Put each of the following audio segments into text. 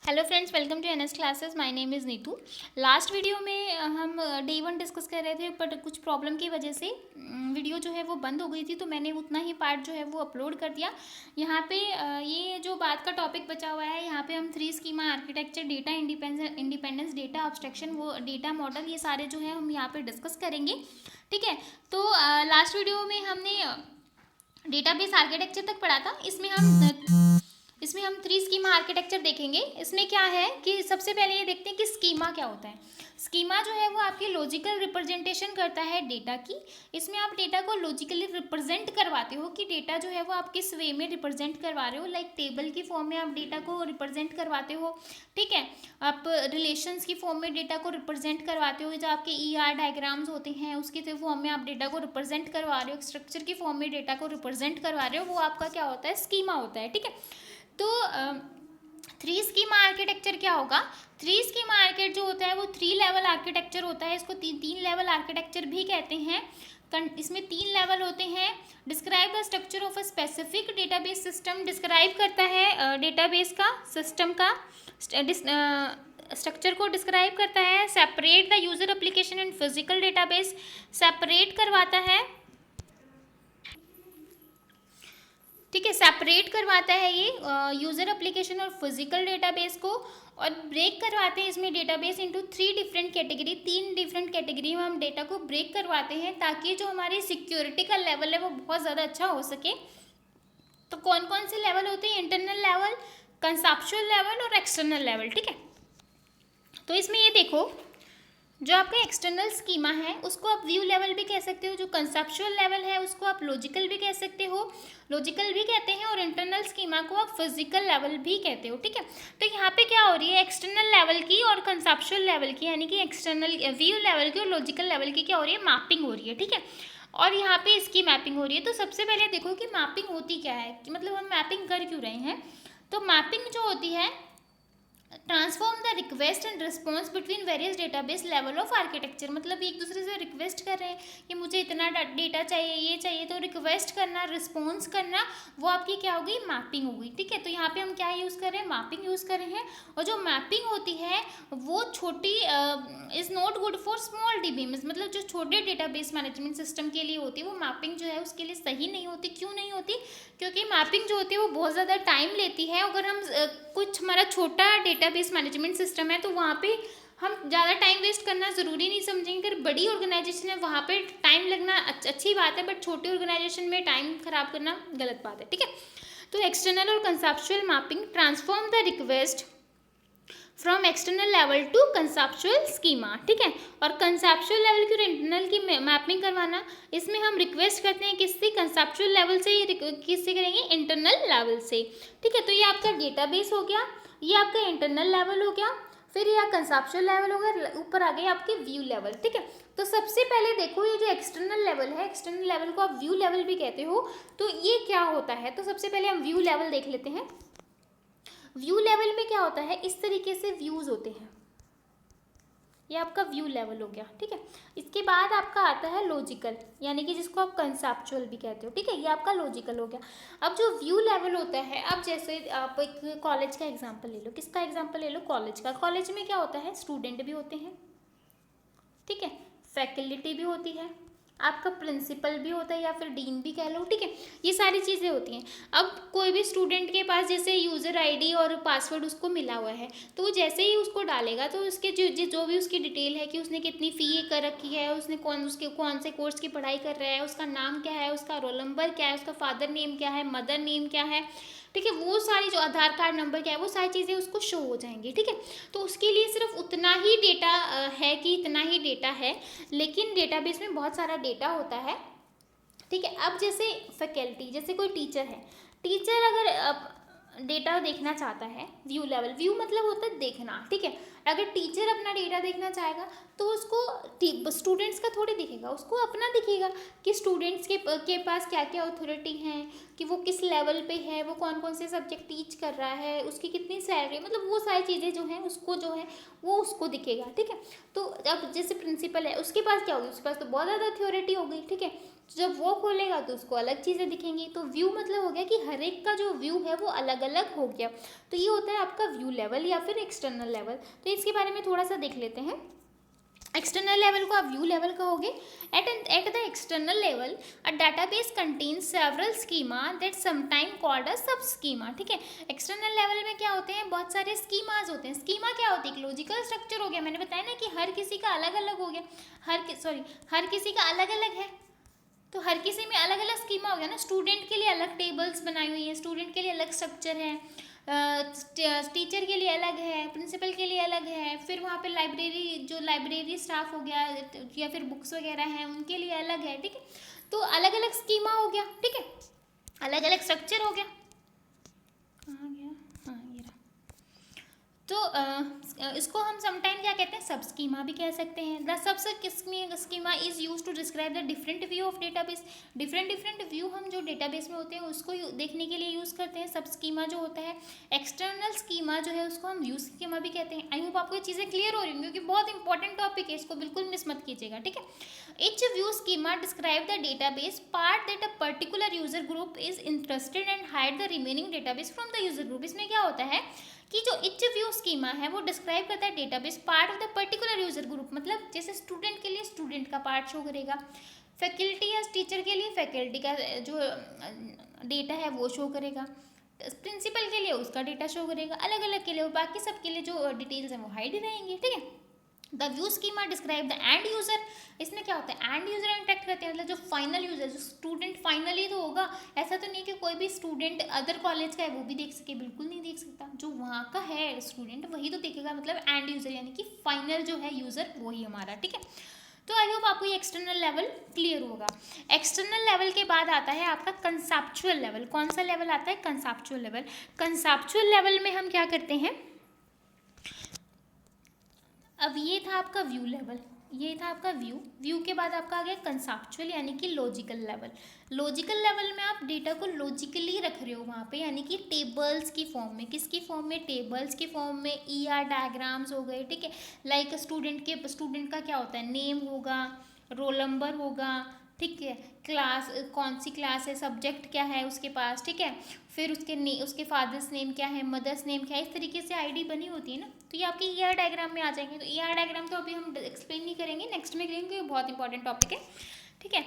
Hello friends, welcome to NS classes. My name is Neetu. Last video में हम day one discuss कर रहे थे, बट कुछ प्रॉब्लम की वजह से वीडियो जो है वो बंद हो गई थी, तो मैंने उतना ही पार्ट जो है वो अपलोड कर दिया। यहाँ पे ये जो बात का टॉपिक बचा हुआ है, यहाँ पे हम 3 schema architecture, data independence, data abstraction, वो डेटा मॉडल, ये सारे जो है हम यहाँ पे डिस्कस करेंगे। ठीक है, तो लास्ट वीडियो में हमने डेटाबेस आर्किटेक्चर तक पढ़ा था। इसमें हम 3 स्कीमा आर्किटेक्चर देखेंगे। इसमें क्या है कि सबसे पहले ये देखते हैं कि स्कीमा क्या होता है। स्कीमा जो है वो आपकी लॉजिकल रिप्रेजेंटेशन करता है डेटा की। इसमें आप डेटा को लॉजिकली रिप्रेजेंट करवाते हो कि डेटा जो है वो आप किस वे में रिप्रेजेंट करवा रहे हो। लाइक टेबल की फॉर्म में आप डेटा को रिप्रेजेंट करवाते हो, ठीक है। आप रिलेशंस की फॉर्म में डेटा को रिप्रेजेंट करवाते हो, जो आपके ER डायग्राम्स होते हैं उसकी फॉर्म में आप डेटा को रिप्रेजेंट करवा रहे हो, स्ट्रक्चर की फॉर्म में डेटा को रिप्रेजेंट करवा रहे हो, वो आपका क्या होता है, स्कीमा होता है, ठीक है। तो 3 स्कीमा आर्किटेक्चर क्या होगा? 3 स्कीमा आर्किटेक्चर जो होता है वो 3 लेवल आर्किटेक्चर होता है। इसको तीन लेवल आर्किटेक्चर भी कहते हैं। इसमें 3 लेवल होते हैं। Describe the structure of a specific database system, describe करता है डेटाबेस का, सिस्टम का स्ट्रक्चर को डिस्क्राइब करता है। Separate the user application and physical database, separate करवाता है, ठीक है, सेपरेट करवाता है ये यूज़र एप्लीकेशन और फिजिकल डेटाबेस को। और ब्रेक करवाते हैं इसमें database into 3 different category, 3 different category में हम डेटा को ब्रेक करवाते हैं, ताकि जो हमारी सिक्योरिटी का लेवल है वो बहुत ज़्यादा अच्छा हो सके। तो कौन कौन से लेवल होते हैं? इंटरनल लेवल, कंसेप्चुअल लेवल और एक्सटर्नल लेवल, ठीक है। तो इसमें ये देखो, जो आपका एक्सटर्नल स्कीमा है उसको आप व्यू लेवल भी कह सकते हो, जो कंसेप्चुअल लेवल है उसको आप लॉजिकल भी कह सकते हो, लॉजिकल भी कहते हैं, और इंटरनल स्कीमा को आप फिजिकल लेवल भी कहते हो, ठीक है। तो यहाँ पे क्या हो रही है, एक्सटर्नल लेवल की और कंसेप्चुअल लेवल की, यानी कि एक्सटर्नल व्यू लेवल की और लॉजिकल लेवल की क्या हो रही है, मैपिंग हो रही है, ठीक है। और यहाँ पे इसकी मैपिंग हो रही है। तो सबसे पहले देखो कि मैपिंग होती क्या है, कि मतलब हम मैपिंग कर क्यों रहे हैं। तो मैपिंग जो होती है, transform the request and response between various database level of architecture, मतलब एक दूसरे से रिक्वेस्ट कर रहे हैं कि मुझे इतना डेटा चाहिए, ये चाहिए, तो रिक्वेस्ट करना, रिस्पॉन्स करना, वो आपकी क्या हो गई, मैपिंग हो गई, ठीक है। तो यहाँ पे हम क्या यूज़ कर रहे हैं, मैपिंग यूज़ कर रहे हैं। और जो मैपिंग होती है वो छोटी is not good for small DBMS, मतलब जो छोटे डेटाबेस मैनेजमेंट सिस्टम के लिए होती है वो मैपिंग जो है उसके लिए सही नहीं होती। क्यों नहीं होती? क्योंकि मैपिंग जो होती है वो बहुत ज़्यादा टाइम लेती है। अगर हम कुछ हमारा छोटा डेटाबेस मैनेजमेंट सिस्टम है तो वहाँ पे हम ज़्यादा टाइम वेस्ट करना ज़रूरी नहीं समझेंगे। अगर बड़ी ऑर्गेनाइजेशन है वहाँ पे टाइम लगना अच्छी बात है, बट छोटी ऑर्गेनाइजेशन में टाइम ख़राब करना गलत बात है, ठीक है। तो एक्सटर्नल और conceptual mapping, transform the request from external level to conceptual schema, ठीक है। और कंसेप्चुअल लेवल की और इंटरनल की मैपिंग करवाना, इसमें हम रिक्वेस्ट करते हैं किससे, कंसेप्चुअल लेवल से, किससे करेंगे, इंटरनल लेवल से, ठीक है। तो ये आपका डेटाबेस हो गया, ये आपका इंटरनल लेवल हो गया, फिर ये कंसेप्चुअल लेवल हो गया, ऊपर आ गए आपके व्यू लेवल, ठीक है। तो सबसे पहले देखो, ये जो एक्सटर्नल लेवल है, एक्सटर्नल लेवल को आप व्यू लेवल भी कहते हो, तो ये क्या होता है। तो सबसे पहले हम व्यू लेवल देख लेते हैं। व्यू लेवल में क्या होता है, इस तरीके से व्यूज होते हैं, ये आपका व्यू लेवल हो गया, ठीक है। इसके बाद आपका आता है लॉजिकल, यानी कि जिसको आप कंसेप्चुअल भी कहते हो, ठीक है, ये आपका लॉजिकल हो गया। अब जो व्यू लेवल होता है, अब जैसे आप एक कॉलेज का एग्जांपल ले लो, किसका एग्जांपल ले लो, कॉलेज का। कॉलेज में क्या होता है, स्टूडेंट भी होते हैं, ठीक है, फैकल्टी भी होती है, आपका प्रिंसिपल भी होता है या फिर डीन भी कह लो, ठीक है। ये सारी चीज़ें होती हैं। अब कोई भी स्टूडेंट के पास जैसे यूज़र आईडी और पासवर्ड उसको मिला हुआ है, तो वो जैसे ही उसको डालेगा तो उसके जो भी उसकी डिटेल है कि उसने कितनी फ़ी कर रखी है, उसने कौन से कोर्स की पढ़ाई कर रहा है, उसका नाम क्या है, उसका रोल नंबर क्या है, उसका फादर नेम क्या है, मदर नेम क्या है, ठीक है, वो सारी जो आधार कार्ड नंबर क्या है, वो सारी चीज़ें उसको शो हो जाएंगी, ठीक है। तो उसके लिए सिर्फ उतना ही डेटा है कि इतना ही डेटा है, लेकिन डेटाबेस में बहुत सारा डेटा होता है, ठीक है। अब जैसे फैकल्टी, जैसे कोई टीचर है, टीचर अगर डेटा देखना चाहता है, व्यू लेवल, व्यू मतलब होता है देखना, ठीक है। अगर टीचर अपना डेटा देखना चाहेगा तो उसको स्टूडेंट्स का थोड़ी दिखेगा, उसको अपना दिखेगा कि स्टूडेंट्स के पास क्या क्या अथॉरिटी हैं, कि वो किस लेवल पे है, वो कौन कौन से सब्जेक्ट टीच कर रहा है, उसकी कितनी सैलरी, मतलब वो सारी चीज़ें जो हैं उसको जो है वो उसको दिखेगा, ठीक है। तो अब जैसे प्रिंसिपल है, उसके पास क्या होगी, उसके पास तो बहुत ज़्यादा अथॉरिटी हो गई, ठीक है। जब वो खोलेगा तो उसको अलग चीज़ें दिखेंगी। तो व्यू मतलब हो गया कि हर एक का जो व्यू है वो अलग अलग हो गया। तो ये होता है आपका व्यू लेवल या फिर एक्सटर्नल लेवल। तो इसके बारे में थोड़ा सा देख लेते हैं। एक्सटर्नल लेवल को आप व्यू लेवल कहोगे। At the external level a database contains several schema that sometime called a सब स्कीमा। ठीक है, एक्सटर्नल लेवल में क्या होते हैं, बहुत सारे स्कीमाज होते हैं। स्कीमा क्या होती है, एक लॉजिकल स्ट्रक्चर हो गया। मैंने बताया ना कि हर किसी का अलग अलग हो गया, हर किसी का अलग अलग है, तो हर किसी में अलग अलग स्कीमा हो गया ना। स्टूडेंट के लिए अलग टेबल्स बनाई हुई है, स्टूडेंट के लिए अलग स्ट्रक्चर है, टीचर के लिए अलग है, प्रिंसिपल के लिए अलग है, फिर वहाँ पे लाइब्रेरी स्टाफ हो गया या फिर बुक्स वगैरह हैं उनके लिए अलग है। ठीक है, तो अलग अलग स्कीमा हो गया। ठीक है, अलग अलग स्ट्रक्चर हो गया। कहाँ गया, हाँ ये रहा। तो इसको हम समटाइम क्या कहते हैं, सब स्कीमा भी कह सकते हैं। The sub schema is used to describe the different view of database. Different view हम जो डेटाबेस में होते हैं उसको देखने के लिए यूज़ करते हैं। सब स्कीमा जो होता है, एक्सटर्नल स्कीमा जो है उसको हम व्यू स्कीमा भी कहते हैं। आई होप आपको ये चीज़ें क्लियर हो रही होंगी, क्योंकि बहुत इंपॉर्टेंट टॉपिक है, इसको बिल्कुल मिस मत कीजिएगा। ठीक है, each view schema describe the database part that a particular user group is interested and hide the remaining database from the user group। इसमें क्या होता है कि जो इच व्यू स्कीमा है वो डिस्क्राइब करता है database part of the particular user group. मतलब जैसे स्टूडेंट के लिए स्टूडेंट का पार्ट शो करेगा, फैकल्टी या टीचर के लिए फैकल्टी का जो डेटा है वो शो करेगा, प्रिंसिपल के लिए उसका डेटा शो करेगा, अलग अलग के लिए, बाकी सबके लिए जो डिटेल्स हैं वो हाइड रहेंगी। ठीक है, the view schema describe the end user. इसमें क्या होता है, एंड यूजर इंटरेक्ट करते हैं, मतलब जो फाइनल यूजर, जो स्टूडेंट फाइनली तो होगा। ऐसा तो नहीं कि कोई भी स्टूडेंट अदर कॉलेज का है वो भी देख सके, बिल्कुल नहीं देख सकता। जो वहाँ का है स्टूडेंट वही तो देखेगा, मतलब एंड यूजर यानी कि फाइनल जो है यूजर वही हमारा। ठीक है, तो आई होप आपको ये एक्सटर्नल लेवल क्लियर होगा। एक्सटर्नल लेवल के बाद आता है आपका कंसेप्चुअल लेवल। कौन सा लेवल आता है, कंसेप्चुअल लेवल। कंसेप्चुअल लेवल में हम क्या करते हैं, अब ये था आपका व्यू लेवल, ये था आपका व्यू के बाद आपका आ गया कंसेप्चुअल यानी कि लॉजिकल लेवल। लॉजिकल लेवल में आप डेटा को लॉजिकली रख रहे हो वहाँ पे, यानी कि टेबल्स की फॉर्म में। किसकी फॉर्म में, टेबल्स की फॉर्म में। ईआर डायग्राम्स हो गए। ठीक है, लाइक स्टूडेंट का क्या होता है, नेम होगा, रोल नंबर होगा। ठीक है, क्लास कौन सी क्लास है, सब्जेक्ट क्या है उसके पास। ठीक है, फिर उसके फादर्स नेम क्या है, मदर्स नेम क्या है, इस तरीके से आईडी बनी होती है ना। तो ये आपके ईआर डायग्राम में आ जाएंगे। तो ईआर डायग्राम तो अभी हम एक्सप्लेन नहीं करेंगे, नेक्स्ट में करेंगे, बहुत इंपॉर्टेंट टॉपिक है। ठीक है,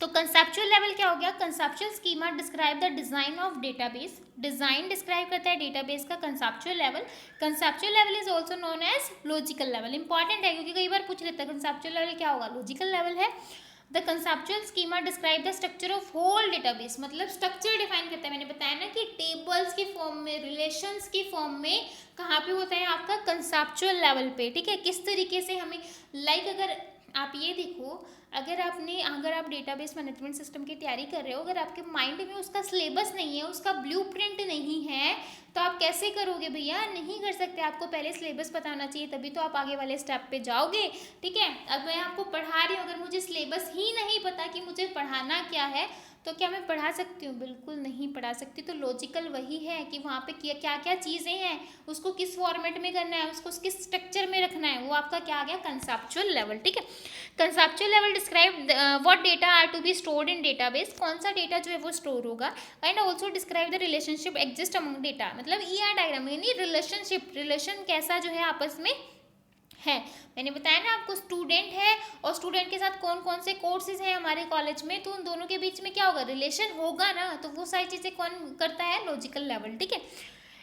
तो कंसेप्चुअल लेवल क्या हो गया, conceptual schema describe the design of database. Design describe करता है डेटाबेस का conceptual level. Conceptual level is also known as logical level. Important है क्योंकि कई बार पूछ लेता है कंसेप्चुअल लेवल क्या होगा, लॉजिकल लेवल है। The conceptual schema describe the structure of whole database. मतलब स्ट्रक्चर डिफाइन करता है। मैंने बताया ना कि टेबल्स की फॉर्म में, रिलेशंस की फॉर्म में, कहाँ पे होता है आपका कंसेप्चुअल लेवल पे। ठीक है, किस तरीके से हमें, लाइक अगर आप ये देखो, अगर आप डेटाबेस मैनेजमेंट सिस्टम की तैयारी कर रहे हो, अगर आपके माइंड में उसका सिलेबस नहीं है, उसका ब्लूप्रिंट नहीं है, तो आप कैसे करोगे भैया, नहीं कर सकते। आपको पहले सिलेबस पता होना चाहिए, तभी तो आप आगे वाले स्टेप पे जाओगे। ठीक है, अब मैं आपको पढ़ा रही हूँ, अगर मुझे सिलेबस ही नहीं पता कि मुझे पढ़ाना क्या है, तो क्या मैं पढ़ा सकती हूँ, बिल्कुल नहीं पढ़ा सकती। तो लॉजिकल वही है कि वहाँ पे क्या क्या चीज़ें हैं, उसको किस फॉर्मेट में करना है, उसको किस स्ट्रक्चर में रखना है, वो आपका क्या आ गया, कंसेप्चुअल लेवल। ठीक है, conceptual level describe what data are to be stored in database. कौन सा डेटा जो है वो स्टोर होगा। And also describe the relationship exist among data. मतलब ईआर डायग्राम यानी रिलेशन कैसा जो है आपस में है। मैंने बताया ना आपको, स्टूडेंट है और स्टूडेंट के साथ कौन कौन से कोर्सेज हैं हमारे कॉलेज में, तो उन दोनों के बीच में क्या होगा, रिलेशन होगा ना। तो वो सारी चीज़ें कौन करता है, लॉजिकल लेवल। ठीक है,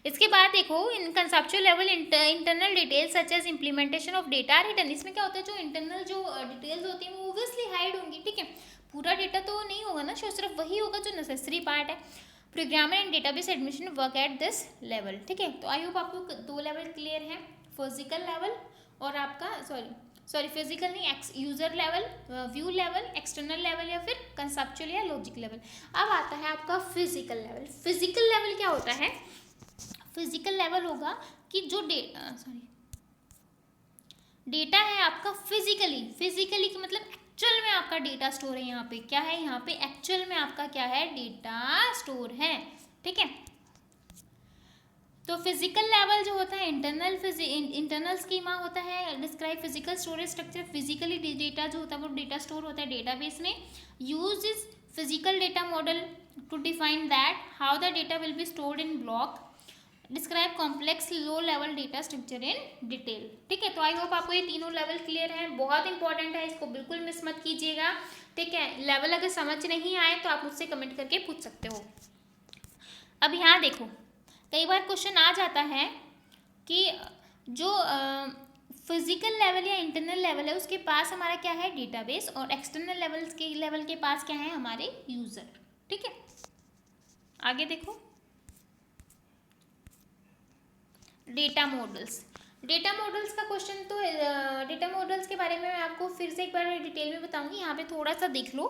इसके बाद देखो, in conceptual level internal details such as implementation of data return. इसमें क्या होता है, जो इंटरनल जो डिटेल्स होती हैं वो ऑब्वियसली हाइड होंगी। ठीक है, पूरा डेटा तो नहीं होगा ना, सिर्फ वही होगा जो नेसेसरी पार्ट है। Programmer and database admission work at this level. ठीक है, तो आई होप आपको 2 लेवल क्लियर है, फिजिकल लेवल और आपका सॉरी फिजिकल नहीं, user level, view level, external level या फिर कंसेप्चुअल या लॉजिक लेवल। अब आता है आपका फिजिकल लेवल। फिजिकल लेवल क्या होता है, फिजिकल लेवल होगा कि जो डेटा है आपका फिजिकली का मतलब एक्चुअल में आपका डेटा स्टोर है। यहाँ पे क्या है, यहाँ पे एक्चुअल में आपका क्या है, डेटा स्टोर है। ठीक है, तो फिजिकल लेवल जो होता है इंटरनल स्कीमा होता है, describe physical storage structure, physically data जो होता है वो डेटा स्टोर होता है डेटाबेस में। Use is physical data model to define that how the data will be stored in block. Describe complex low level data structure in detail. ठीक है, तो आई होप आपको ये तीनों लेवल क्लियर है, बहुत इंपॉर्टेंट है, इसको बिल्कुल मिस मत कीजिएगा। ठीक है, लेवल अगर समझ नहीं आए तो आप मुझसे कमेंट करके पूछ सकते हो। अब यहाँ देखो, कई बार क्वेश्चन आ जाता है कि जो फिजिकल लेवल या इंटरनल लेवल है उसके पास हमारा क्या है, डेटाबेस, और एक्सटर्नल लेवल के पास क्या है, हमारे यूजर। ठीक है, आगे देखो, डेटा मॉडल्स। डेटा मॉडल्स का क्वेश्चन तो डेटा मॉडल्स के बारे में मैं आपको फिर से एक बार डिटेल में बताऊंगी, यहाँ पे थोड़ा सा देख लो,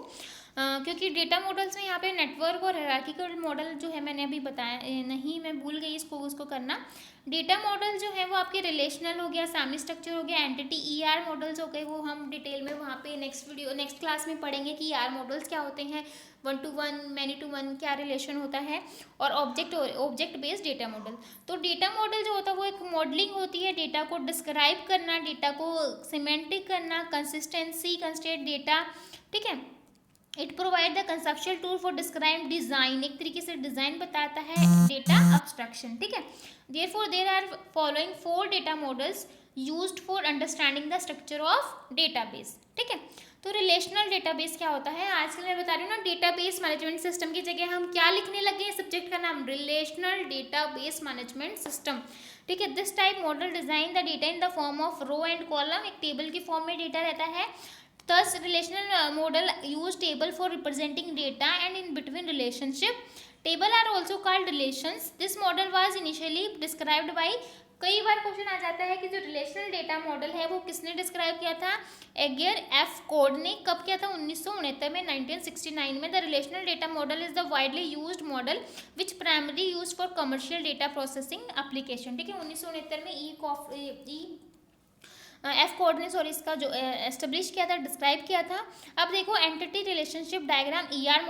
क्योंकि डेटा मॉडल्स में यहाँ पे नेटवर्क और हायरार्किकल मॉडल जो है मैंने अभी बताया नहीं, मैं भूल गई उसको करना। डेटा मॉडल जो है वो आपके रिलेशनल हो गया, सेमी स्ट्रक्चर हो गया, एंटिटी ईआर मॉडल्स हो गए, वो हम डिटेल में वहाँ पे नेक्स्ट क्लास में पढ़ेंगे कि ईआर मॉडल्स क्या होते हैं, 1 to 1, मैनी टू वन क्या रिलेशन होता है, और ऑब्जेक्ट बेस्ड डेटा मॉडल। तो डेटा मॉडल जो होता है वो एक मॉडलिंग होती है, डेटा को डिस्क्राइब करना, डेटा को सिमेंटिक करना, कंसिस्टेंसी कंस्ट्रेंट डेटा। ठीक है, it provide the conceptual tool for describe design, एक तरीके से डिजाइन बताता है डेटा अब्स्ट्रक्शन। ठीक है, therefore there are following 4 data models used for understanding the structure of database. ठीक है, तो रिलेशनल डेटाबेस क्या होता है, आजकल मैं बता रही हूँ ना, डेटाबेस मैनेजमेंट सिस्टम की जगह हम क्या लिखने लगे हैं, सब्जेक्ट का नाम रिलेशनल डेटाबेस मैनेजमेंट सिस्टम। ठीक है, this type model design the data in the form of row and column, एक टेबल की फॉर्म में डेटा रहता है। Thus, relational model use table for representing data and in between relationship. Table are also called relations. This model was initially described by, कई बार question आ जाता है कि जो रिलेशनल डेटा मॉडल है वो किसने डिस्क्राइब किया था, एगियर एफ कोड ने। कब किया था, 1969 में, 1969 में। The relational data model is the widely used model which primary used for commercial data processing application. ठीक है, 1969 में एफ कोड ने इसका जो एस्टेब्लिश किया था, डिस्क्राइब किया था। अब देखो, entity relationship diagram, ER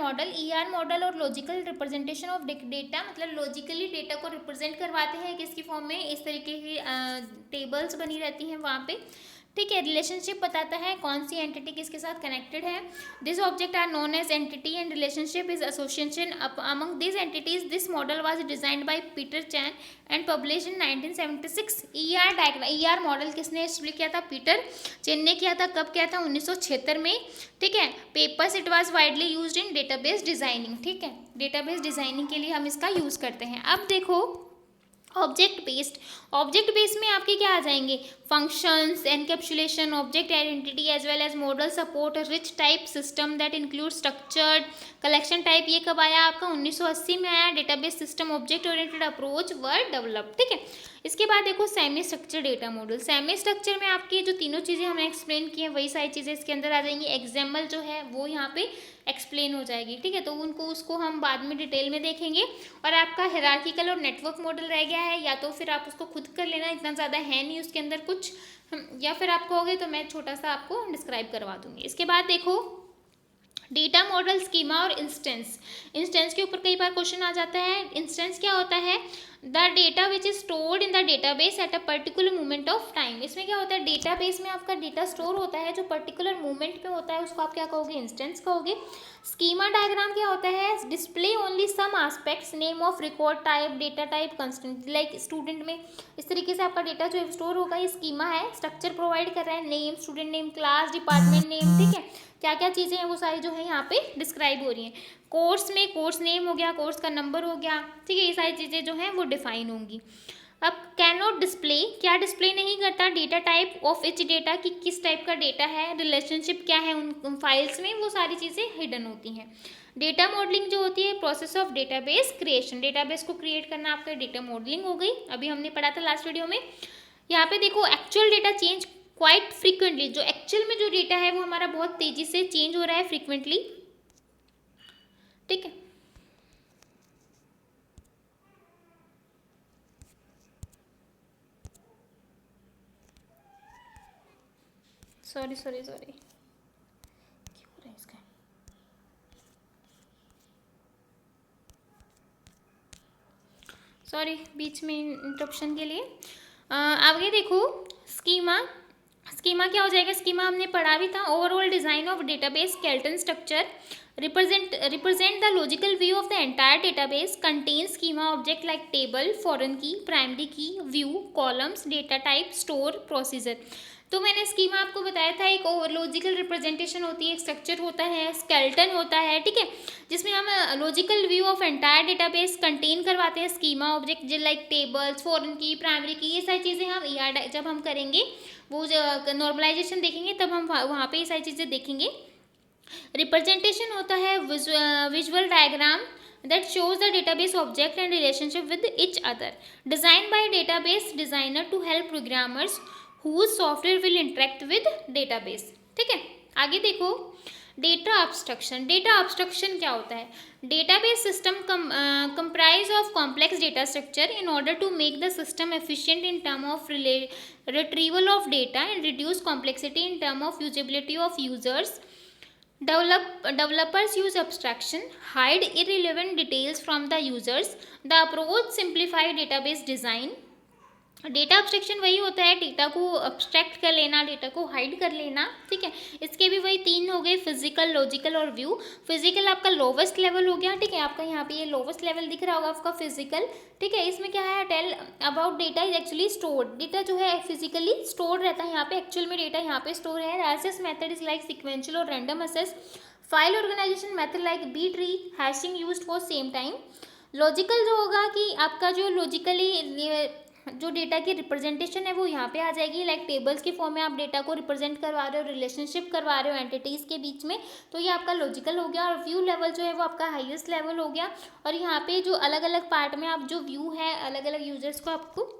model और लॉजिकल रिप्रेजेंटेशन ऑफ डेटा, मतलब लॉजिकली डेटा को रिप्रेजेंट करवाते हैं किसकी फॉर्म में, इस तरीके की टेबल्स बनी रहती हैं वहाँ पे। ठीक है, रिलेशनशिप बताता है कौन सी एंटिटी किसके साथ कनेक्टेड है। This object are known as entity and relationship is association among this entities. This model was designed by Peter Chen and publish in 1976। ER diagram, ER model किसने एस्टेब्लिश किया था, Peter चैन ने किया था। कब किया था, 1976 में। ठीक है, papers it was widely used in database designing. ठीक है, डेटाबेस डिजाइनिंग के लिए हम इसका यूज करते हैं। अब देखो, ऑब्जेक्ट बेस्ड में आपके क्या आ जाएंगे, functions, encapsulation, object identity as well as model support, rich type system that include structured collection type. ये कब आया आपका, 1980 में आया। Database system object oriented approach were develop. ठीक है, इसके बाद देखो semi structure data model. Semi structure में आपकी जो तीनों चीज़ें हमने एक्सप्लेन की हैं वही सारी चीज़ें इसके अंदर आ जाएंगी। एग्जाम्पल जो है वो यहाँ पे एक्सप्लेन हो जाएगी। ठीक है, तो उसको हम बाद में डिटेल में देखेंगे। और आपका हायरार्किकल और नेटवर्क मॉडल रह गया है, या तो फिर आप उसको खुद कर लेना, इतना ज़्यादा है नहीं उसके अंदर कुछ, या फिर आप कहोगे तो मैं छोटा सा आपको डिस्क्राइब करवा दूंगी। इसके बाद देखो, डेटा मॉडल, स्कीमा और इंस्टेंस के ऊपर कई बार क्वेश्चन आ जाता है। इंस्टेंस क्या होता है, the data which is stored in the database at a particular moment of time. इसमें क्या होता है, डेटाबेस में आपका डेटा स्टोर होता है जो पर्टिकुलर मोमेंट पे होता है, उसको आप क्या कहोगे, इंस्टेंस कहोगे। स्कीमा डायग्राम क्या होता है, display only some aspects, name of record type, data type constant, like student में इस तरीके से आपका डेटा जो स्टोर होगा, ये स्कीमा है। स्ट्रक्चर प्रोवाइड कर रहा है, name, student name, class, department name. ठीक है, क्या क्या चीज़ें हैं वो सारी जो है यहाँ पे डिस्क्राइब हो रही हैं। कोर्स में कोर्स नेम हो गया, कोर्स का नंबर हो गया। ठीक है, ये सारी चीज़ें जो हैं वो डिफाइन होंगी। अब कैन नॉट डिस्प्ले, क्या डिस्प्ले नहीं करता, data type of each data, कि किस टाइप का डेटा है, रिलेशनशिप क्या है उन फाइल्स में, वो सारी चीज़ें हिडन होती हैं। डेटा मॉडलिंग जो होती है, process of database creation, database को क्रिएट करना आपका डेटा मॉडलिंग हो गई, अभी हमने पढ़ा था लास्ट वीडियो में। यहाँ पे देखो, actual data change quite frequently, जो एक्चुअल में जो डेटा है वो हमारा बहुत तेजी से चेंज हो रहा है फ्रीक्वेंटली। ठीक है, सॉरी क्यों हो रहा है इसका। सॉरी बीच में इंटरप्शन के लिए। आगे देखो, स्कीमा। स्कीमा क्या हो जाएगा? स्कीमा हमने पढ़ा भी था। Overall design of database skeleton structure represent the logical view of the entire database, contains schema object like table, foreign key, primary key, view, columns, data type, store, procedure। तो मैंने schema आपको बताया था, एक लॉजिकल रिप्रेजेंटेशन होती है, एक structure होता है, स्केलेटन होता है, ठीक है, जिसमें हम logical view of entire database contain करवाते हैं स्कीमा ऑब्जेक्ट जो लाइक टेबल्स, फॉरेन की, प्राइमरी की, ये सारी चीज़ें हम जब हम करेंगे वो नॉर्मलाइजेशन देखेंगे तब हम वहाँ पे ये सारी चीज़ें देखेंगे। रिप्रेजेंटेशन होता है visual diagram that shows the database object and relationship with each other, designed by database designer to help programmers whose software will interact with database। ठीक है, आगे देखो, डेटा अब्स्ट्रक्शन। डेटा अब्स्ट्रक्शन क्या होता है? Database system comprise of complex data structure in order to make the system efficient in term of retrieval of data and reduce complexity in term of usability of users। Developers use abstraction, hide irrelevant details from the users। The approach simplify database design। Data abstraction वही होता है, data को abstract कर लेना, data को hide कर लेना, ठीक है। इसके भी वही तीन हो गए, फिजिकल, लॉजिकल और व्यू। फिजिकल आपका लोवेस्ट लेवल हो गया, ठीक है, आपका यहाँ पे ये लोवेस्ट लेवल दिख रहा होगा आपका फिजिकल, ठीक है। इसमें क्या है? Tell about data is actually stored. Data जो है फिजिकली स्टोर रहता है यहाँ पे, एक्चुअल में डेटा यहाँ पे स्टोर है। Access method is like sequential और random access. File organization method like B tree, hashing used for same time. Logical जो होगा कि आपका जो लॉजिकली जो डेटा की रिप्रेजेंटेशन है वो यहाँ पे आ जाएगी, लाइक टेबल्स के फॉर्म में आप डेटा को रिप्रेजेंट करवा रहे हो, रिलेशनशिप करवा रहे हो एंटिटीज़ के बीच में, तो ये आपका लॉजिकल हो गया। और व्यू लेवल जो है वो आपका हाईएस्ट लेवल हो गया। और यहाँ पे जो अलग अलग पार्ट में आप जो व्यू है अलग अलग यूजर्स को आपको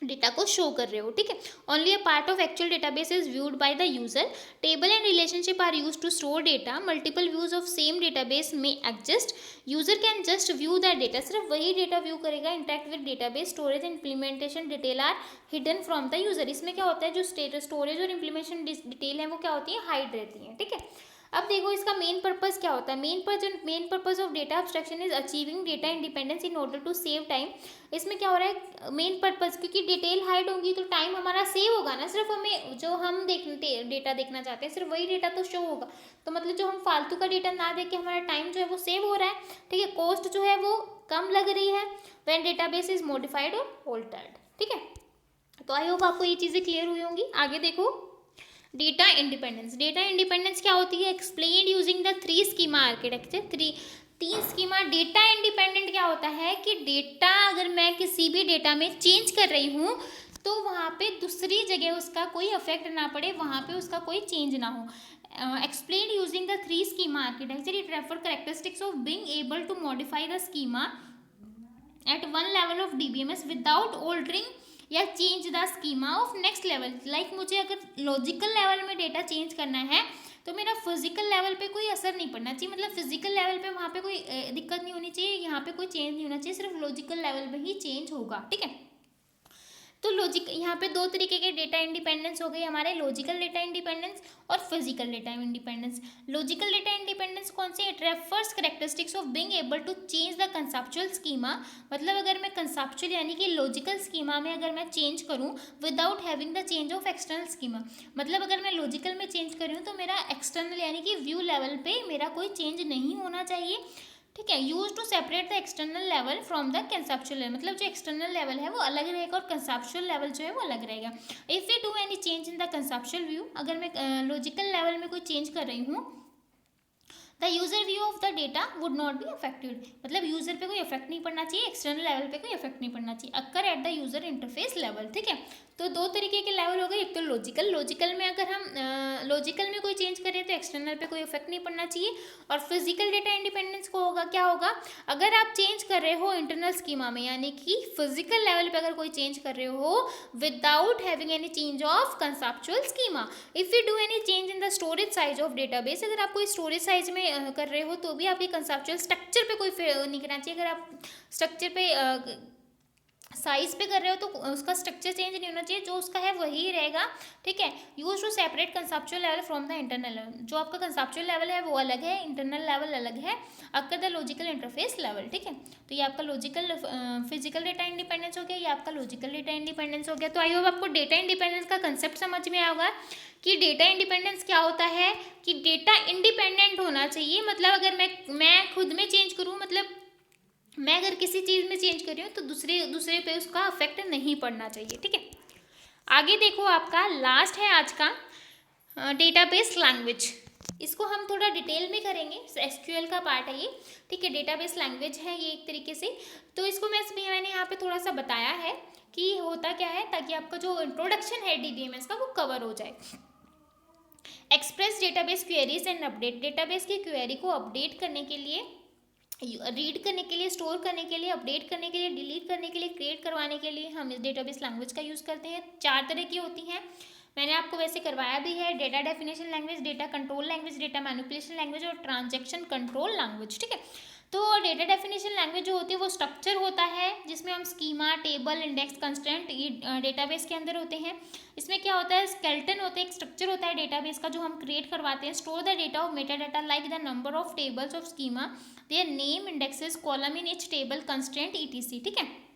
डेटा को शो कर रहे हो, ठीक है। Only a part of actual database is viewed by the user. Table and relationship are used to store data. Multiple views of same database में exist. User can just view the data, सिर्फ वही data view करेगा। Interact with database, storage and implementation detail are hidden from the user. इसमें क्या होता है, जो storage और इम्प्लीमेंटेशन डिटेल है वो क्या होती है? हाइड रहती है, ठीक है। अब देखो इसका मेन पर्पस क्या होता है। Main purpose of data abstraction is achieving data independence in order to save time. इसमें क्या हो रहा है? मेन पर्पस, क्योंकि डिटेल हाइड होगी तो टाइम हमारा सेव होगा ना, सिर्फ हमें जो हम डेटा देखना चाहते हैं सिर्फ वही डेटा तो शो होगा। तो मतलब जो हम फालतू का डेटा ना देख के हमारा टाइम जो है वो सेव हो रहा है, ठीक है। कॉस्ट जो है वो कम लग रही है व्हेन डेटाबेस इज मॉडिफाइड और ऑल्टर्ड, ठीक है। तो आई होप आपको ये चीज़ें क्लियर हुई होंगी। आगे देखो, डेटा इंडिपेंडेंस। डेटा इंडिपेंडेंस क्या होती है? Explain using the 3 schema architecture. तीन स्कीमा। डेटा इंडिपेंडेंट क्या होता है कि डेटा अगर मैं किसी भी डेटा में चेंज कर रही हूँ तो वहाँ पे दूसरी जगह उसका कोई इफेक्ट ना पड़े, वहाँ पे उसका कोई चेंज ना हो। Explain using the 3 schema architecture. It refer characteristics of being able to modify the schema at one level of DBMS without altering या change the schema of next level. Like मुझे अगर लॉजिकल लेवल में data change करना है तो मेरा physical level पे कोई असर नहीं पड़ना चाहिए, मतलब फिजिकल लेवल पे वहाँ पे कोई दिक्कत नहीं होनी चाहिए, यहाँ पे कोई चेंज नहीं होना चाहिए, सिर्फ लॉजिकल लेवल में ही चेंज होगा, ठीक है। तो लॉजिक यहाँ पे दो तरीके के डेटा इंडिपेंडेंस हो गए हमारे, लॉजिकल डेटा इंडिपेंडेंस और physical data independence. Logical data independence कौन से? It refers characteristics of being able to change the conceptual schema. मतलब अगर मैं कंसेप्चुअल यानी कि लॉजिकल स्कीमा में अगर मैं चेंज करूँ without having the change of external schema, मतलब अगर मैं लॉजिकल में चेंज कर रही हूँ तो मेरा एक्सटर्नल यानी कि व्यू लेवल पे मेरा कोई चेंज नहीं होना चाहिए, ठीक है। Use to separate the external level from the conceptual level, मतलब जो एक्सटर्नल लेवल है वो अलग रहेगा और कंसेप्चुअल लेवल जो है वो अलग रहेगा। If we do any change in the conceptual view, अगर मैं लॉजिकल लेवल में कोई चेंज कर रही हूँ, the user view of the data would not be affected, मतलब यूजर पे कोई इफेक्ट नहीं पड़ना चाहिए, एक्सटर्नल लेवल पे कोई इफेक्ट नहीं पड़ना चाहिए। Occur at the user interface level, ठीक है। तो दो तरीके के लेवल हो गए, एक तो लॉजिकल में अगर हम लॉजिकल में कोई चेंज करें तो एक्सटर्नल पे कोई इफेक्ट नहीं पड़ना चाहिए। और फिजिकल डेटा इंडिपेंडेंस को होगा क्या होगा, अगर आप चेंज कर रहे हो इंटरनल स्कीमा में यानी कि फिजिकल लेवल पे अगर कोई चेंज कर रहे हो without having any change of conceptual schema. If you do any change in the storage size of database, अगर आप कोई स्टोरेज साइज में कर रहे हो तो भी आपके कंसेप्चुअल स्ट्रक्चर पे कोई नहीं करना चाहिए। अगर आप स्ट्रक्चर पे साइज पे कर रहे हो तो उसका स्ट्रक्चर चेंज नहीं होना चाहिए, जो उसका है वही रहेगा, ठीक है। Use to separate conceptual level from the internal level, जो आपका कंसेप्चुअल लेवल है वो अलग है, इंटरनल लेवल अलग है, occur the logical interface level, ठीक है। तो ये आपका लॉजिकल फिजिकल डेटा इंडिपेंडेंस हो गया, ये आपका लॉजिकल डेटा इंडिपेंडेंस हो गया। तो आई होप आपको डेटा इंडिपेंडेंस का कंसेप्ट समझ में आया होगा कि डेटा इंडिपेंडेंस क्या होता है, कि डेटा इंडिपेंडेंट होना चाहिए, मतलब अगर मैं खुद में चेंज करूँ, मतलब मैं अगर किसी चीज़ में चेंज कर रही हूँ तो दूसरे पे उसका अफेक्ट नहीं पड़ना चाहिए, ठीक है। आगे देखो, आपका लास्ट है आज का डेटाबेस लैंग्वेज। इसको हम थोड़ा डिटेल में करेंगे, एसक्यूएल का पार्ट है ये, ठीक है। डेटाबेस लैंग्वेज है ये एक तरीके से। तो इसको मैंने यहाँ पे थोड़ा सा बताया है कि होता क्या है, ताकि आपका जो इंट्रोडक्शन है डीबीएमएस का वो कवर हो जाए। Express database queries and update, database की क्वेरी को अपडेट करने के लिए, रीड करने के लिए, स्टोर करने के लिए, अपडेट करने के लिए, डिलीट करने के लिए, क्रिएट करवाने के लिए हम इस डेटाबेस लैंग्वेज का यूज़ करते हैं। 4 तरह की होती हैं, मैंने आपको वैसे करवाया भी है, data definition language, data control language, data manipulation language और ट्रांजैक्शन कंट्रोल लैंग्वेज, ठीक है। तो डेटा डेफिनेशन लैंग्वेज जो होती है वो स्ट्रक्चर होता है, जिसमें हम स्कीमा, टेबल, इंडेक्स, कंस्ट्रेंट ये डेटाबेस के अंदर होते हैं। इसमें क्या होता है, स्केलेटन होता है, एक स्ट्रक्चर होता है डेटाबेस का जो हम क्रिएट करवाते हैं। Store the data of Meta data like the number of tables of schema, their name, indexes, column in each table, constraint, etc, ठीक है।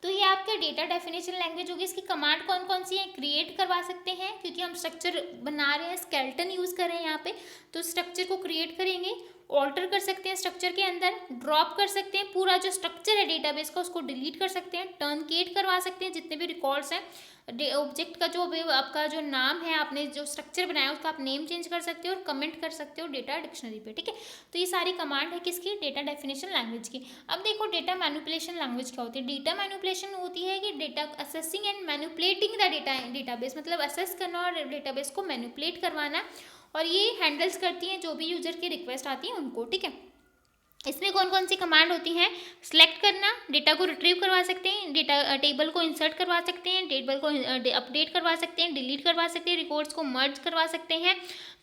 तो ये आपका डेटा डेफिनेशन लैंग्वेज होगी। इसकी कमांड कौन कौन सी है, क्रिएट करवा सकते हैं, क्योंकि हम स्ट्रक्चर बना रहे हैं, स्केलेटन यूज़ कर रहे हैं यहाँ पे, तो स्ट्रक्चर को क्रिएट करेंगे, ऑल्टर कर सकते हैं स्ट्रक्चर के अंदर, ड्रॉप कर सकते हैं, पूरा जो स्ट्रक्चर है डेटाबेस का उसको डिलीट कर सकते हैं, टर्नकेट करवा सकते हैं, जितने भी रिकॉर्ड्स हैं ऑब्जेक्ट का, जो भी आपका जो नाम है, आपने जो स्ट्रक्चर बनाया उसका आप नेम चेंज कर सकते हो और कमेंट कर सकते हो डेटा डिक्शनरी पे, ठीक है। तो ये सारी कमांड है किसकी, डेटा डेफिनेशन लैंग्वेज की। अब देखो डेटा मैनिपुलेशन लैंग्वेज क्या होती है। डेटा मैनिपुलेशन होती है कि data assessing and manipulating the database, मतलब असेस करना और डेटाबेस को मैनिपुलेट करवाना, और ये हैंडल्स करती हैं जो भी यूजर की रिक्वेस्ट आती है उनको, ठीक है। इसमें कौन कौन सी कमांड होती हैं, सिलेक्ट करना, डेटा को रिट्रीव करवा सकते हैं, डेटा टेबल को इंसर्ट करवा सकते हैं, टेबल को अपडेट करवा सकते हैं, डिलीट करवा सकते हैं, रिकॉर्ड्स को मर्ज करवा सकते हैं,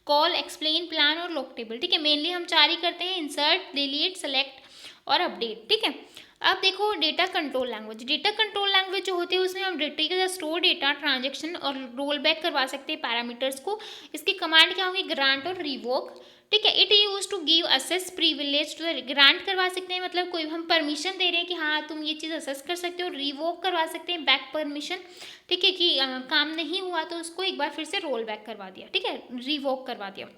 कॉल, एक्सप्लेन, प्लान और लॉक टेबल, ठीक है। मेनली हम 4 ही करते हैं, इंसर्ट, डिलीट, सेलेक्ट और अपडेट, ठीक है। अब देखो data control language. Data control language जो होती है उसमें हम डेटा का स्टोर डेटा, ट्रांजेक्शन और रोल बैक करवा सकते हैं पैरामीटर्स को। इसकी कमांड क्या होंगी, ग्रांट और रिवोक, ठीक है। It use to give access privilege to, grant करवा सकते हैं, मतलब कोई हम परमिशन दे रहे हैं कि हाँ तुम ये चीज़ असेस कर सकते हो, रिवोक करवा सकते हैं, बैक परमिशन, ठीक है, कि काम नहीं हुआ तो उसको एक बार फिर से रोल बैक करवा दिया, ठीक है, रिवोक करवा दिया।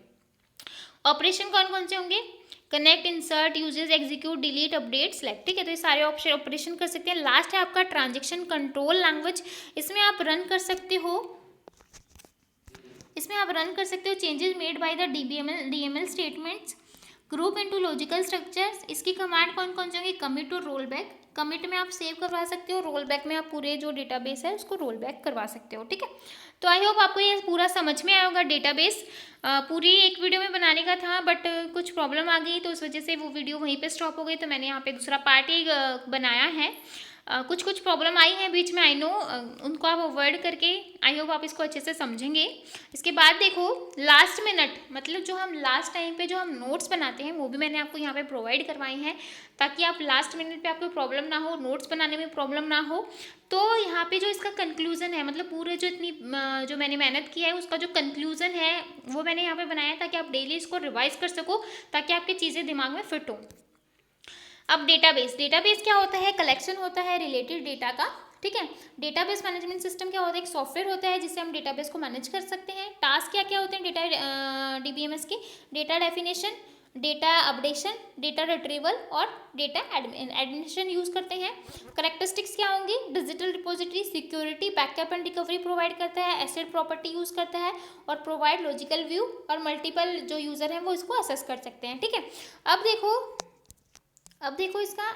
ऑपरेशन कौन कौन से होंगे, connect, insert, uses, execute, delete, update, select, ठीक है। तो ये सारे ऑपरेशन कर सकते हैं। लास्ट है आपका ट्रांजेक्शन कंट्रोल लैंग्वेज। इसमें आप रन कर सकते हो changes made by the DML statements, group into logical structures. इसकी कमांड कौन कौन से होंगे, कमिट और रोल बैक। कमिट में आप सेव करवा सकते हो, रोल बैक में आप पूरे जो डेटाबेस है उसको रोल बैक करवा सकते हो, ठीक है। तो आई होप आपको ये पूरा समझ में आया होगा। डेटाबेस पूरी एक वीडियो में बनाने का था, बट कुछ प्रॉब्लम आ गई तो उस वजह से वो वीडियो वहीं पे स्टॉप हो गई, तो मैंने यहाँ पे दूसरा पार्ट ही बनाया है। कुछ प्रॉब्लम आई है बीच में, आई नो, उनको आप अवॉइड करके आई होप आप इसको अच्छे से समझेंगे। इसके बाद देखो लास्ट मिनट, मतलब जो हम लास्ट टाइम पे जो हम नोट्स बनाते हैं वो भी मैंने आपको यहाँ पे प्रोवाइड करवाए हैं, ताकि आप लास्ट मिनट पे आपको प्रॉब्लम ना हो, नोट्स बनाने में प्रॉब्लम ना हो। तो यहाँ पे जो इसका कंक्लूजन है, मतलब पूरे जो इतनी जो मैंने मेहनत की है उसका जो कंक्लूजन है वो मैंने यहाँ पे बनाया है, ताकि आप डेली इसको रिवाइज कर सको, ताकि आपकी चीज़ें दिमाग में फिट हो। अब डेटाबेस क्या होता है, कलेक्शन होता है रिलेटेड डेटा का, ठीक है। डेटाबेस मैनेजमेंट सिस्टम क्या होता है, एक सॉफ्टवेयर होता है जिससे हम डेटाबेस को मैनेज कर सकते हैं। टास्क क्या क्या होते हैं डेटा डीबीएमएस के, data definition, data updation, data retrieval और डेटा एडमिशन यूज़ करते हैं। करेक्टरिस्टिक्स क्या होंगी, digital repository, security, backup and recovery provide करता है, एसेट प्रॉपर्टी यूज़ करता है और प्रोवाइड लॉजिकल व्यू, और मल्टीपल जो यूज़र हैं वो इसको असेस कर सकते हैं, ठीक है। अब देखो इसका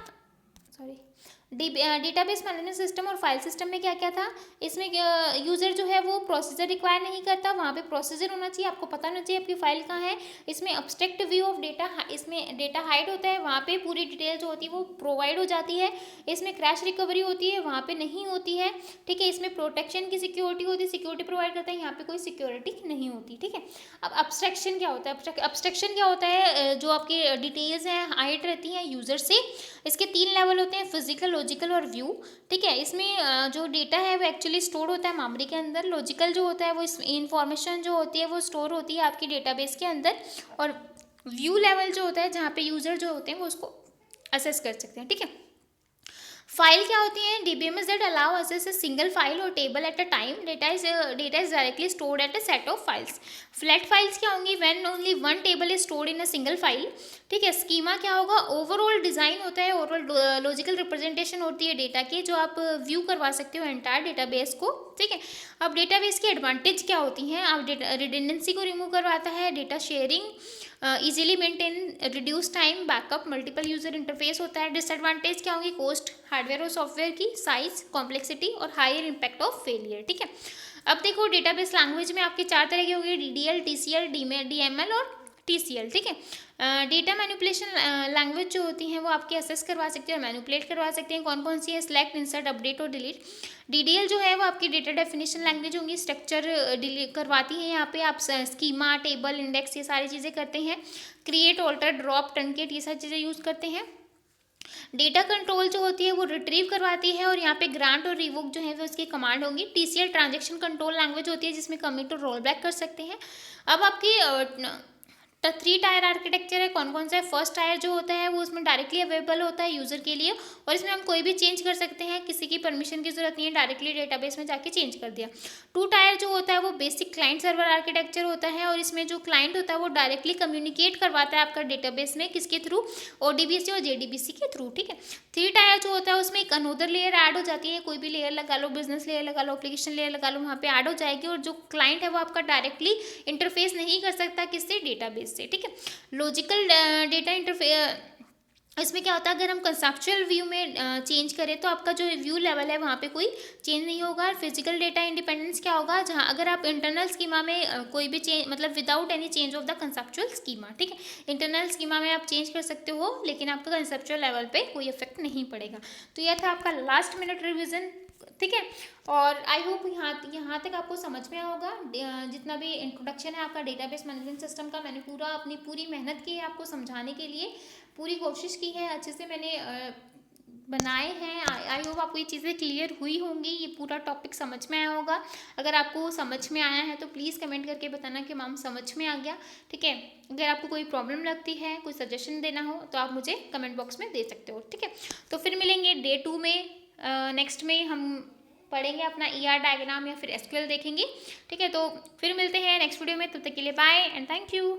डेटाबेस मैनेजमेंट सिस्टम और फाइल सिस्टम में क्या क्या था। इसमें यूज़र जो है वो प्रोसीजर रिक्वायर नहीं करता, वहाँ पे प्रोसीजर होना चाहिए, आपको पता होना चाहिए आपकी फाइल कहाँ है। इसमें अब्स्ट्रैक्ट व्यू ऑफ डेटा, इसमें डेटा हाइड होता है, वहाँ पे पूरी डिटेल जो होती है वो प्रोवाइड हो जाती है। इसमें क्रैश रिकवरी होती है, वहाँ पे नहीं होती है, ठीक है। इसमें प्रोटेक्शन की सिक्योरिटी होती है, सिक्योरिटी प्रोवाइड करता है, यहाँ पे कोई सिक्योरिटी नहीं होती, ठीक है। अब अब्स्ट्रैक्शन क्या होता है, अब्स्ट्रैक्शन क्या होता है, जो आपकी डिटेल्स हैं हाइड रहती हैं यूज़र से। इसके 3 लेवल होते हैं, फिजिकल, लॉजिकल और व्यू। ठीक है, इसमें जो डेटा है वो एक्चुअली स्टोर होता है मेमोरी के अंदर, लॉजिकल जो होता है वो इस इंफॉर्मेशन जो होती है वो स्टोर होती है आपकी डेटाबेस के अंदर, और व्यू लेवल जो होता है जहाँ पे यूज़र जो होते हैं वो उसको असेस कर सकते हैं। ठीक है, फाइल क्या होती है? DBMS that allow access a single file or table at a time. Data is directly stored at a set of files. Flat files क्या होंगी? When only one table is stored in a single file. ठीक है, schema क्या होगा? Overall design होता है, overall logical representation होती है डेटा की, जो आप व्यू करवा सकते हो एंटायर डेटाबेस को। ठीक है, अब डेटाबेस की एडवांटेज क्या होती हैं? आप रिडंडेंसी को रिमूव करवाता है, data sharing easily maintain, reduce time, backup, multiple user interface होता है। डिसएडवांटेज क्या होगी? कॉस्ट, हार्डवेयर और सॉफ्टवेयर की, साइज, कॉम्प्लेक्सिटी और हायर इम्पैक्ट ऑफ फेलियर। ठीक है, अब देखो डेटाबेस लैंग्वेज में आपकी 4 तरह की होगी, DDL, TCL, DML और TCL। ठीक है, डेटा मैनिपुलेशन लैंग्वेज जो होती हैं वो आपकी असेस करवा सकते हैं और मैनिपुलेट करवा सकते हैं। कौन कौन सी है? सिलेक्ट, इंसर्ट, अपडेट और डिलीट। DDL जो है वो आपकी डेटा डेफिनेशन लैंग्वेज होंगी, स्ट्रक्चर डिलीट करवाती है, यहाँ पे आप स्कीमा, टेबल, इंडेक्स ये सारी चीज़ें करते हैं। क्रिएट, ऑल्टर, ड्रॉप, ट्रंकेट ये सारी चीज़ें यूज़ करते हैं। डेटा कंट्रोल जो होती है वो रिट्रीव करवाती है, और यहाँ पे ग्रांट और रिवोक जो है वो उसकी कमांड होंगी। TCL ट्रांजेक्शन कंट्रोल लैंग्वेज होती है, जिसमें कमिट और रोल बैक कर सकते हैं। अब आपकी 3 टायर आर्किटेक्चर है। कौन कौन सा है? फर्स्ट टायर जो होता है वो उसमें डायरेक्टली अवेलेबल होता है यूज़र के लिए, और इसमें हम कोई भी चेंज कर सकते हैं, किसी की परमिशन की जरूरत नहीं है, डायरेक्टली डेटाबेस में जाके चेंज कर दिया। 2 टायर जो होता है वो बेसिक क्लाइंट सर्वर आर्किटेक्चर होता है, और इसमें जो क्लाइंट होता है वो डायरेक्टली कम्युनिकेट करवाता है आपका डेटाबेस में, किसके थ्रू? ODBC और JDBC के थ्रू। ठीक है, 3 टायर जो होता है उसमें एक अनोदर लेयर ऐड हो जाती है, कोई भी लेयर लगा लो, बिजनेस लेयर लगा लो, एप्लीकेशन लेयर लगा लो, वहाँ पे ऐड हो जाएगी, और जो क्लाइंट है वो आपका डायरेक्टली इंटरफेस नहीं कर सकता किससे? डेटाबेस से। ठीक है, लॉजिकल डेटा इंटरफेस, इसमें क्या होता है? अगर हम कंसेप्चुअल व्यू में चेंज करें तो आपका जो व्यू लेवल है वहाँ पे कोई चेंज नहीं होगा। फिजिकल डेटा इंडिपेंडेंस क्या होगा? जहाँ अगर आप इंटरनल स्कीमा में कोई भी चेंज, मतलब without any change of the conceptual schema. ठीक है, इंटरनल स्कीमा में आप चेंज कर सकते हो, लेकिन आपका कंसेप्चुअल लेवल पे कोई इफेक्ट नहीं पड़ेगा। तो यह था आपका लास्ट मिनट रिविजन। ठीक है, और आई होप यहाँ तक आपको समझ में आया होगा। जितना भी इंट्रोडक्शन है आपका डेटाबेस मैनेजमेंट सिस्टम का, मैंने अपनी पूरी मेहनत की है आपको समझाने के लिए, पूरी कोशिश की है, अच्छे से मैंने बनाए हैं। आई होप आपको ये चीज़ें क्लियर हुई होंगी, ये पूरा टॉपिक समझ में आया होगा। अगर आपको समझ में आया है तो प्लीज़ कमेंट करके बताना कि मैम समझ में आ गया। ठीक है, अगर आपको कोई प्रॉब्लम लगती है, कोई सजेशन देना हो तो आप मुझे कमेंट बॉक्स में दे सकते हो। ठीक है, तो फिर मिलेंगे डे 2 में। नेक्स्ट में हम पढ़ेंगे अपना ER डायग्राम या फिर SQL देखेंगे। ठीक है, तो फिर मिलते हैं नेक्स्ट वीडियो में, तब तक के लिए बाय एंड थैंक यू।